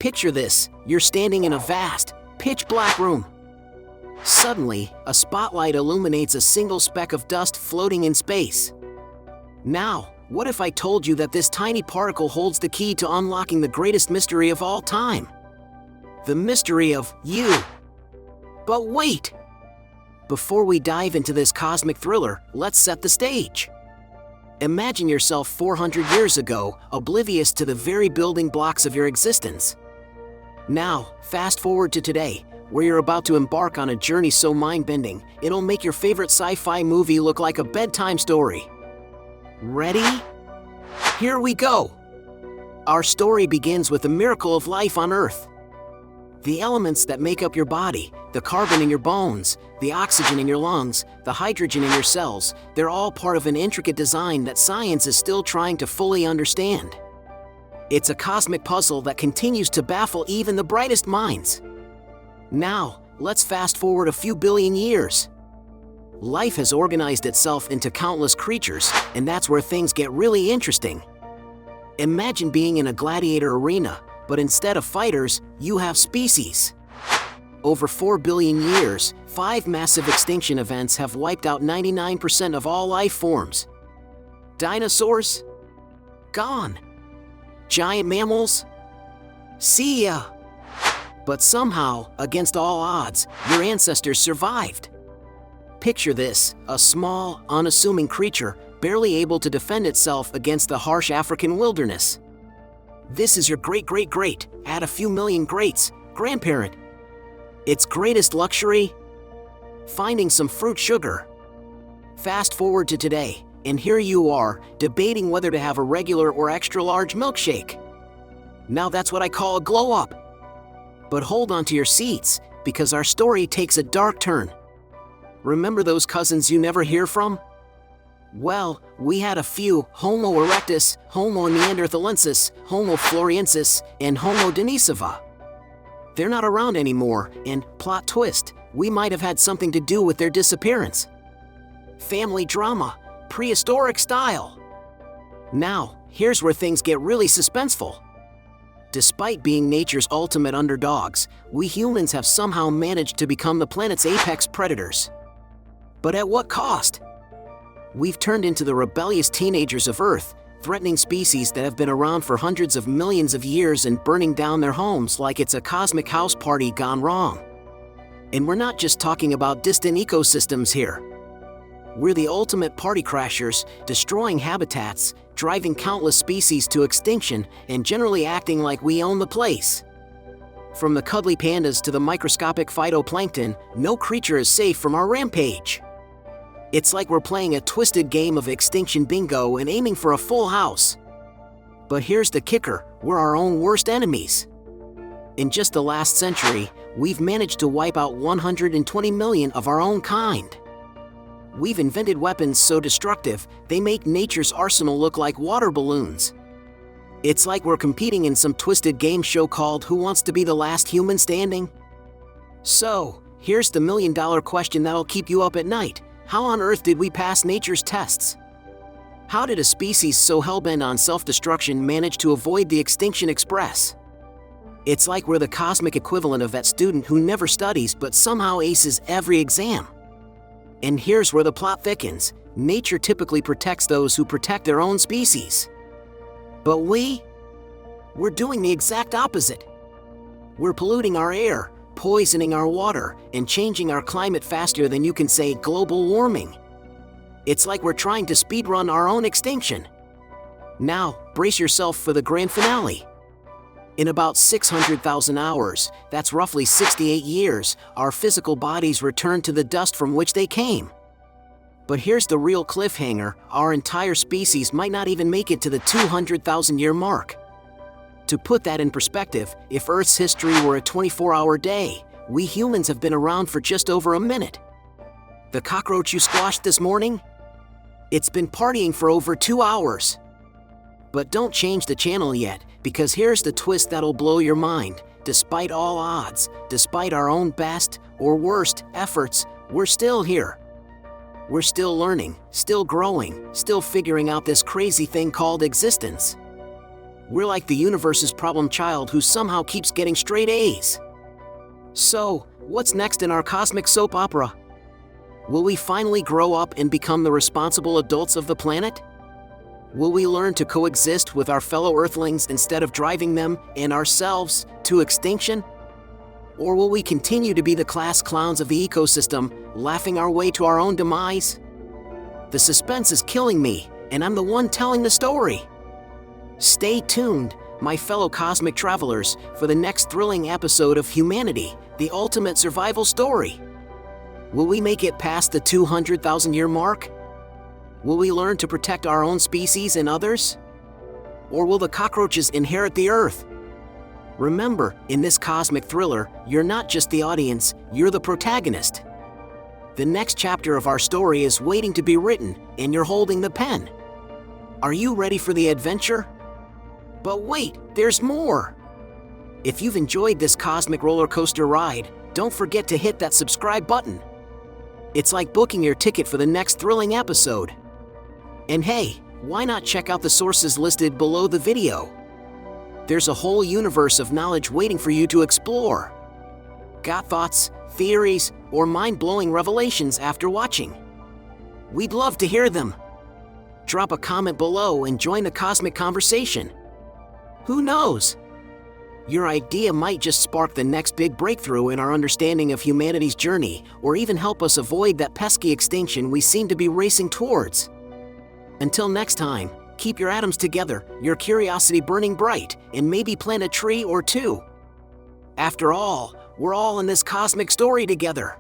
Picture this, you're standing in a vast, pitch-black room. Suddenly, a spotlight illuminates a single speck of dust floating in space. Now, what if I told you that this tiny particle holds the key to unlocking the greatest mystery of all time? The mystery of you. But wait! Before we dive into this cosmic thriller, let's set the stage. Imagine yourself 400 years ago, oblivious to the very building blocks of your existence. Now, fast forward to today, where you're about to embark on a journey so mind-bending, it'll make your favorite sci-fi movie look like a bedtime story. Ready? Here we go! Our story begins with the miracle of life on Earth. The elements that make up your body, the carbon in your bones, the oxygen in your lungs, the hydrogen in your cells, they're all part of an intricate design that science is still trying to fully understand. It's a cosmic puzzle that continues to baffle even the brightest minds. Now, let's fast forward a few billion years. Life has organized itself into countless creatures, and that's where things get really interesting. Imagine being in a gladiator arena, but instead of fighters, you have species. Over 4 billion years, 5 massive extinction events have wiped out 99% of all life forms. Dinosaurs? Gone. Giant mammals? See ya. But somehow, against all odds, your ancestors survived. Picture this, a small, unassuming creature, barely able to defend itself against the harsh African wilderness. This is your great-great-great, add a few million greats, grandparent. Its greatest luxury? Finding some fruit sugar. Fast forward to today, and here you are, debating whether to have a regular or extra-large milkshake. Now that's what I call a glow-up. But hold on to your seats, because our story takes a dark turn. Remember those cousins you never hear from? Well, we had a few: Homo erectus, Homo neanderthalensis, Homo floresiensis, and Homo denisova. They're not around anymore, and, plot twist, we might have had something to do with their disappearance. Family drama, prehistoric style. Now, here's where things get really suspenseful. Despite being nature's ultimate underdogs, we humans have somehow managed to become the planet's apex predators. But at what cost? We've turned into the rebellious teenagers of Earth, threatening species that have been around for hundreds of millions of years and burning down their homes like it's a cosmic house party gone wrong. And we're not just talking about distant ecosystems here. We're the ultimate party crashers, destroying habitats, driving countless species to extinction, and generally acting like we own the place. From the cuddly pandas to the microscopic phytoplankton, no creature is safe from our rampage. It's like we're playing a twisted game of extinction bingo and aiming for a full house. But here's the kicker, we're our own worst enemies. In just the last century, we've managed to wipe out 120 million of our own kind. We've invented weapons so destructive, they make nature's arsenal look like water balloons. It's like we're competing in some twisted game show called Who Wants to Be the Last Human Standing? So, here's the million-dollar question that'll keep you up at night. How on earth did we pass nature's tests? How did a species so hell-bent on self-destruction manage to avoid the extinction express? It's like we're the cosmic equivalent of that student who never studies but somehow aces every exam. And here's where the plot thickens. Nature typically protects those who protect their own species. But we're doing the exact opposite. We're polluting our air, poisoning our water, and changing our climate faster than you can say global warming. It's like we're trying to speedrun our own extinction. Now, brace yourself for the grand finale. In about 600,000 hours, that's roughly 68 years, our physical bodies return to the dust from which they came. But here's the real cliffhanger, our entire species might not even make it to the 200,000-year mark. To put that in perspective, if Earth's history were a 24-hour day, we humans have been around for just over a minute. The cockroach you squashed this morning? It's been partying for over 2 hours. But don't change the channel yet, because here's the twist that'll blow your mind. Despite all odds, despite our own best, or worst, efforts, we're still here. We're still learning, still growing, still figuring out this crazy thing called existence. We're like the universe's problem child who somehow keeps getting straight A's. So, what's next in our cosmic soap opera? Will we finally grow up and become the responsible adults of the planet? Will we learn to coexist with our fellow Earthlings instead of driving them and ourselves to extinction? Or will we continue to be the class clowns of the ecosystem, laughing our way to our own demise? The suspense is killing me, and I'm the one telling the story. Stay tuned, my fellow cosmic travelers, for the next thrilling episode of Humanity, the ultimate survival story. Will we make it past the 200,000-year mark? Will we learn to protect our own species and others? Or will the cockroaches inherit the Earth? Remember, in this cosmic thriller, you're not just the audience, you're the protagonist. The next chapter of our story is waiting to be written, and you're holding the pen. Are you ready for the adventure? But wait, there's more! If you've enjoyed this cosmic roller coaster ride, don't forget to hit that subscribe button. It's like booking your ticket for the next thrilling episode. And hey, why not check out the sources listed below the video? There's a whole universe of knowledge waiting for you to explore. Got thoughts, theories, or mind-blowing revelations after watching? We'd love to hear them. Drop a comment below and join the cosmic conversation. Who knows? Your idea might just spark the next big breakthrough in our understanding of humanity's journey, or even help us avoid that pesky extinction we seem to be racing towards. Until next time, keep your atoms together, your curiosity burning bright, and maybe plant a tree or two. After all, we're all in this cosmic story together.